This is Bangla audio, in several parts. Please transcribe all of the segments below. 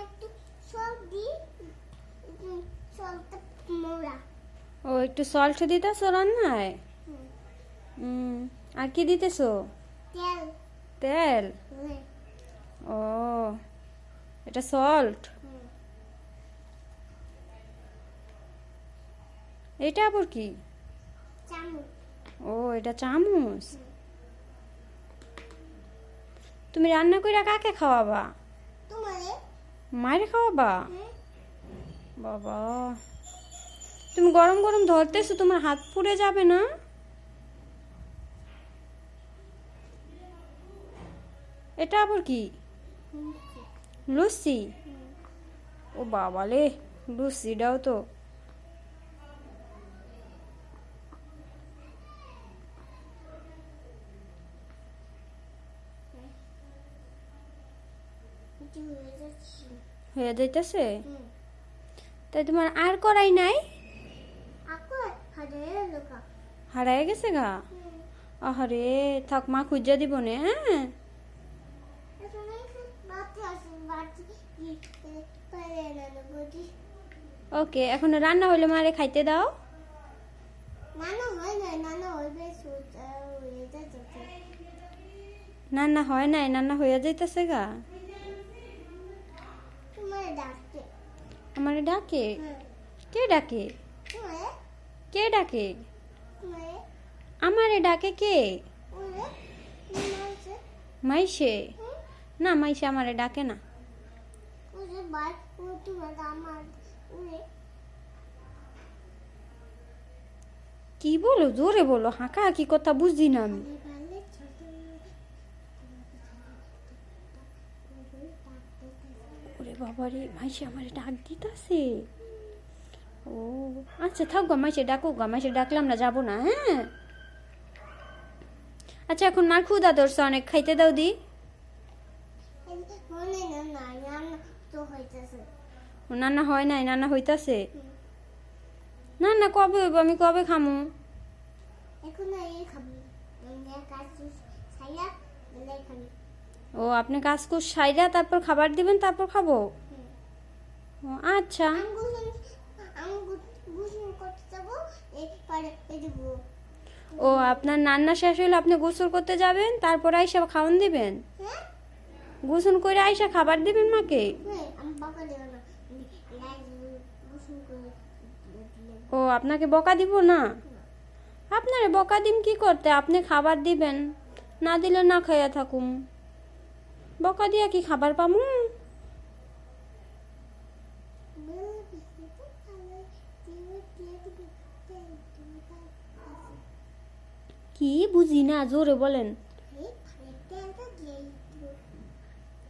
একটু সল্ট দি, সল্টটা মোড়া। ও একটু সল্ট দিতেছো রান্নায়? আর কি দিতেছো? তেল। তেল? ও এটা সল্ট। এটা আবার কি? চামচ। ও এটা চামচ। তুমি রান্না কইরা কাকে খাওয়াবা? তোমারে। মায়ের খাওয়াবা? বাবা তুমি গরম গরম ধরতেছো, তোমার হাত পুড়ে যাবে না? এটা আবার কি? লুচি? ও বাবা লে, লুচিটাও তো। হয়ে যাইতেছে? তাই তোমার আর করাই নাই? হারায় গেছে গা? আহারে থাক, মা খুঁজা দিব নে। হ্যাঁ ওকে, এখন রান্না হইলে মারে খাইতে দাও। রান্না হয় নাই, রান্না হইয়া যাইতেছে গা। আমারে ডাকে? কে ডাকে? কে ডাকে? আমারে ডাকে কে? মাইশে? না, মাইশে আমারে ডাকে না। কি বলো, জোরে বলো, হাঁকা হাঁকি কথা বুঝি না আমি। ওরে বাবা রে, মাইশে আমারে ডাক দিতাছে। ও আচ্ছা থাক গো, মাইশে ডাকুক গা, মাইশে ডাকলাম না যাবো না। হ্যাঁ আচ্ছা, এখন মার ক্ষুধা ধরছে অনেক, খাইতে দাও দি। নানা হয় নাই, নানা হইতাছে। না না, কবে হইব, আমি কবে খামু? ও আপনি কাজ কুজ সাইরা তারপর খাবার দিবেন, তারপর খাবো? ও আচ্ছা। ও আপনার রান্না শেষ হইলে আপনি গোসল করতে যাবেন, তারপর আইসা খাওয়ান দিবেন? গোসল করে আইসা খাবার দিবেন মাকে? ও আপনাকে বকা দিব না? আপনারে বকা দিম কি করতে? আপনি খাবার দিবেন, না দিলে না খাইয়া থাকুম। বকা দিয়া কি খাবার পামু? কি বুঝি না, জোরে বলেন।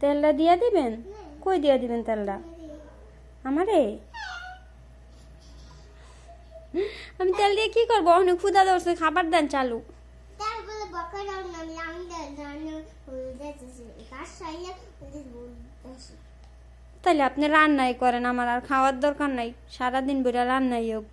তেলটা দিয়া দিবেন? কই দিয়া দিবেন তেলটা? আমারে? আমি তেল দিয়ে কি করবো? অনেক ক্ষুধা ধরছে, খাবার দেন চালু। তাহলে আপনি রান্নাই করেন, আমার আর খাওয়ার দরকার নাই, সারাদিন বইরা রান্নাই হোক।